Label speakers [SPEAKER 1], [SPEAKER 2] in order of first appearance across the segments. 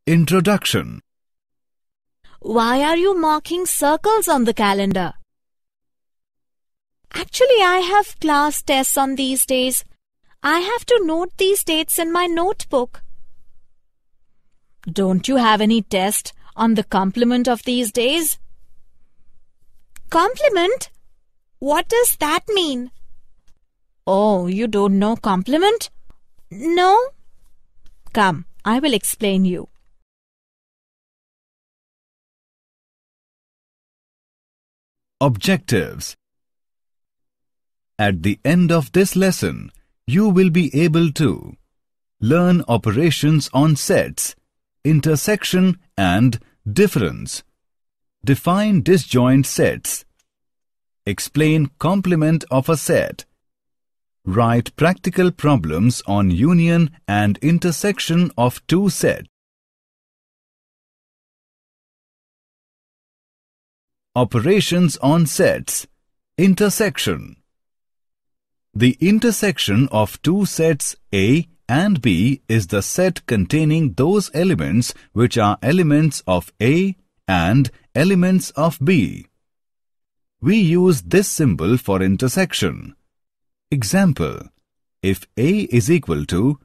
[SPEAKER 1] Introduction.
[SPEAKER 2] Why are you marking circles on the calendar? Actually, I have class tests on these days. I have to note these dates in my notebook. Don't you have any test on the complement of these days? Complement? What does that mean? Oh, you don't know complement? No? Come, I will explain you.
[SPEAKER 1] Objectives. At the end of this lesson, you will be able to learn operations on sets, intersection and difference, define disjoint sets, explain complement of a set, write practical problems on union and intersection of two sets. Operations on sets, intersection. The intersection of two sets A and B is the set containing those elements which are elements of A and elements of B. We use this symbol for intersection. Example, if A is equal to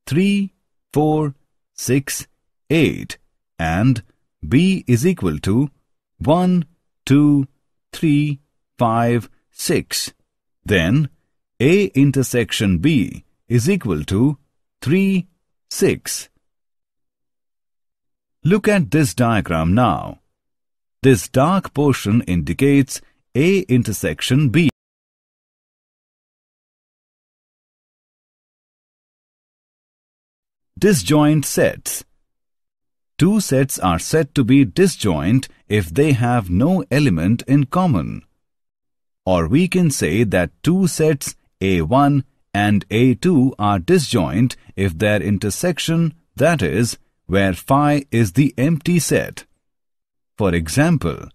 [SPEAKER 1] 3, 4, 6, 8 and B is equal to 1, 2, 3, 5, 6, then A intersection B is equal to 3, 6. Look at this diagram now. This dark portion indicates A intersection B. Disjoint sets. Two sets are said to be disjoint if they have no element in common. Or we can say that two sets A1 and A2 are disjoint if their intersection, that is, where phi is the empty set. For example,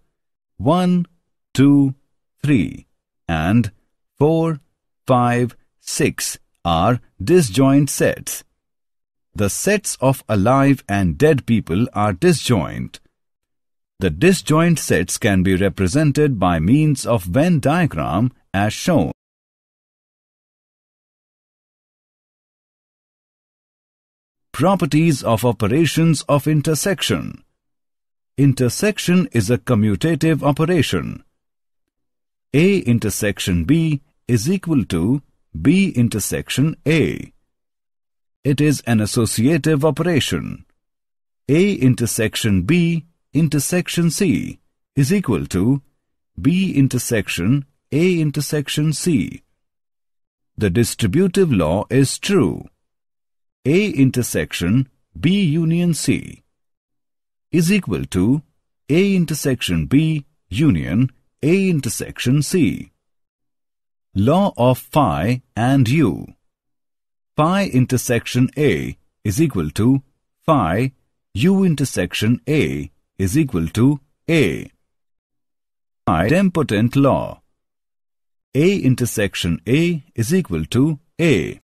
[SPEAKER 1] 1, 2, 3 and 4, 5, 6 are disjoint sets. The sets of alive and dead people are disjoint. The disjoint sets can be represented by means of Venn diagram as shown. Properties of operations of intersection. Intersection is a commutative operation. A intersection B is equal to B intersection A. It is an associative operation. A intersection B intersection C is equal to B intersection A intersection C. The distributive law is true. A intersection B union C is equal to A intersection B union A intersection C. Law of phi and U. Phi intersection A is equal to phi U intersection A is equal to A. Idempotent law. A intersection A is equal to A.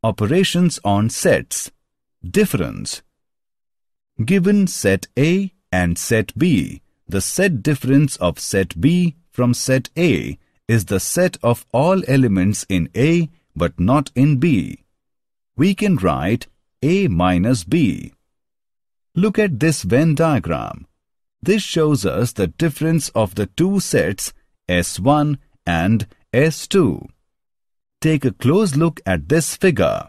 [SPEAKER 1] Operations on sets. Difference. Given set A and set B, the set difference of set B from set A is the set of all elements in A but not in B. We can write A minus B. Look at this Venn diagram. This shows us the difference of the two sets S1 and S2. Take a close look at this figure.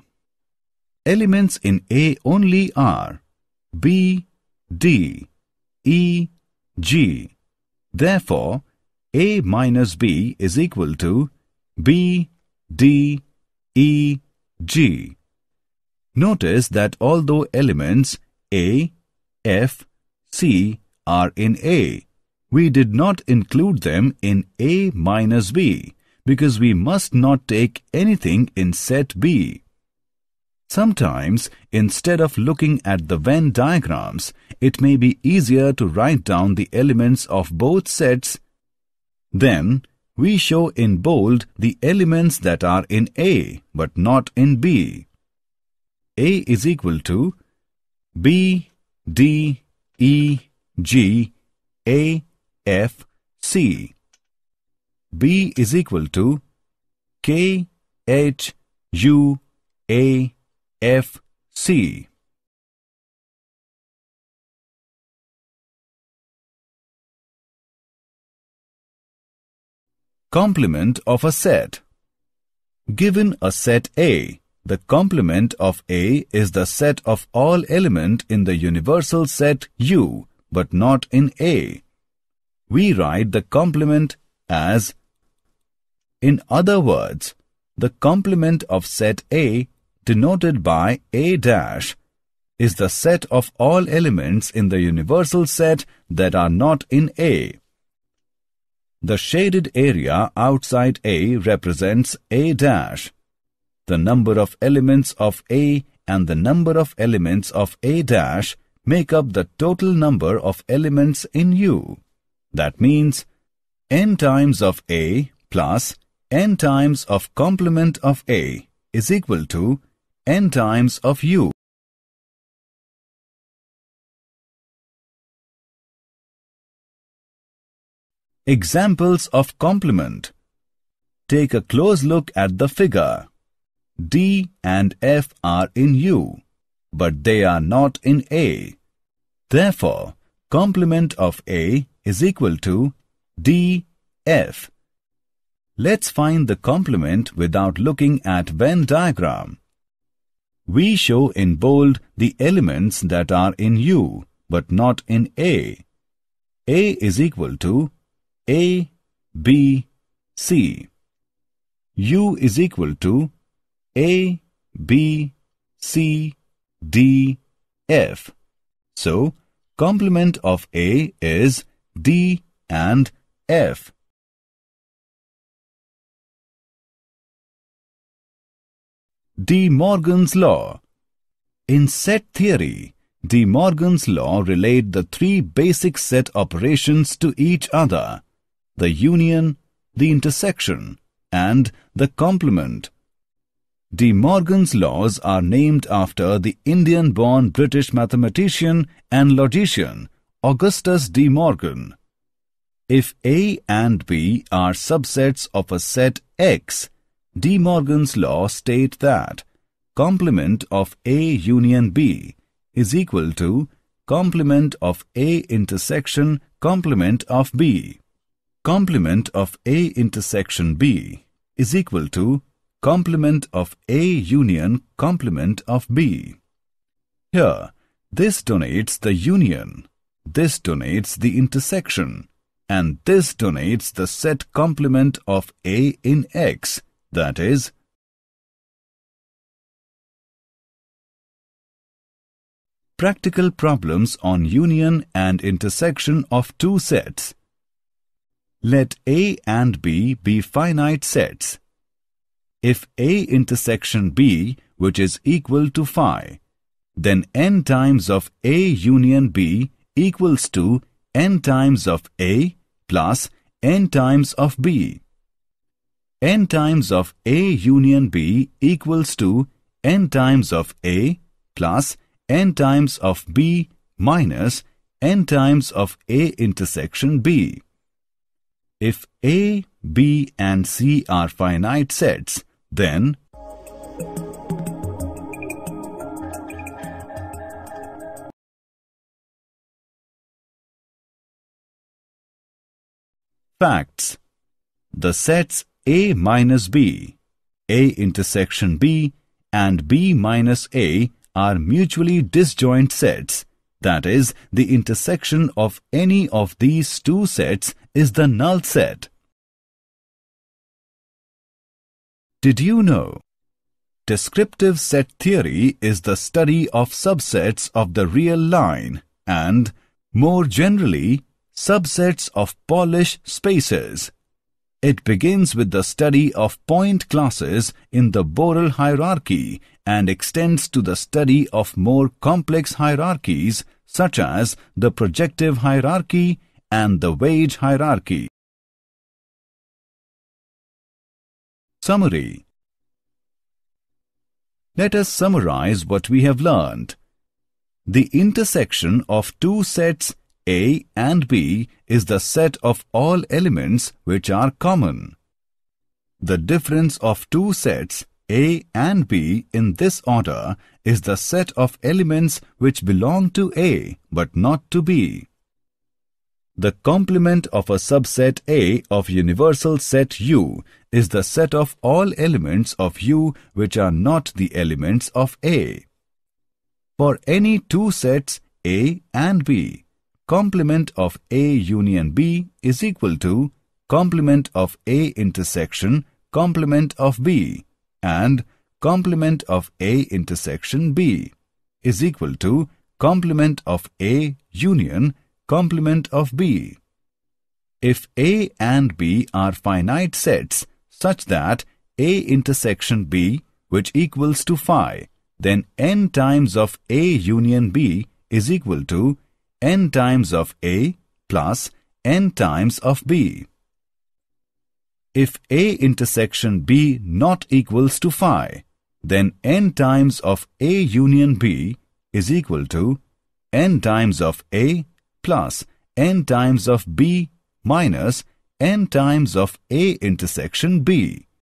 [SPEAKER 1] Elements in A only are B, D, E, G. Therefore, A minus B is equal to B, D, E, G. Notice that although elements A, F, C are in A, we did not include them in A minus B because we must not take anything in set B. Sometimes, instead of looking at the Venn diagrams, it may be easier to write down the elements of both sets. Then, we show in bold the elements that are in A but not in B. A is equal to B, D, E, G, A, F, C. B is equal to K, H, U, A, F, C. Complement of a set. Given a set A, the complement of A is the set of all elements in the universal set U, but not in A. We write the complement as. In other words, the complement of set A, denoted by A dash, is the set of all elements in the universal set that are not in A. The shaded area outside A represents A dash. The number of elements of A and the number of elements of A dash make up the total number of elements in U. That means n times of A plus n times of complement of A is equal to n times of U. Examples of complement. Take a close look at the figure. D and F are in U, but they are not in A. Therefore, complement of A is equal to DF. Let's find the complement without looking at Venn diagram. We show in bold the elements that are in U, but not in A. A is equal to A, B, C. U is equal to A, B, C, D, F. So, complement of A is D and F. De Morgan's law. In set theory, De Morgan's law relate the three basic set operations to each other: the union, the intersection, and the complement. De Morgan's laws are named after the Indian-born British mathematician and logician Augustus De Morgan. If A and B are subsets of a set X, De Morgan's law state that complement of A union B is equal to complement of A intersection complement of B. Complement of A intersection B is equal to complement of A union complement of B. Here, this denotes the union, this denotes the intersection, and this denotes the set complement of A in X, that is, practical problems on union and intersection of two sets. Let A and B be finite sets. If A intersection B, which is equal to phi, then n times of A union B equals to n times of A plus n times of B. N times of A union B equals to n times of A plus n times of B minus n times of A intersection B. If A, B and C are finite sets, then facts. The sets A minus B, A intersection B and B minus A are mutually disjoint sets. That is, the intersection of any of these two sets is the null set. Did you know? Descriptive set theory is the study of subsets of the real line and, more generally, subsets of Polish spaces. It begins with the study of point classes in the Borel hierarchy and extends to the study of more complex hierarchies such as the projective hierarchy and the wage hierarchy. Summary. Let us summarize what we have learned. The intersection of two sets A and B is the set of all elements which are common. The difference of two sets A and B in this order is the set of elements which belong to A but not to B. The complement of a subset A of universal set U is the set of all elements of U which are not the elements of A. For any two sets A and B, complement of A union B is equal to complement of A intersection complement of B, and complement of A intersection B is equal to complement of A union complement of B. If A and B are finite sets such that A intersection B which equals to phi, then n times of A union B is equal to n times of A plus n times of B. If A intersection B not equals to phi, then n times of A union B is equal to n times of A plus n times of B minus n times of A intersection B.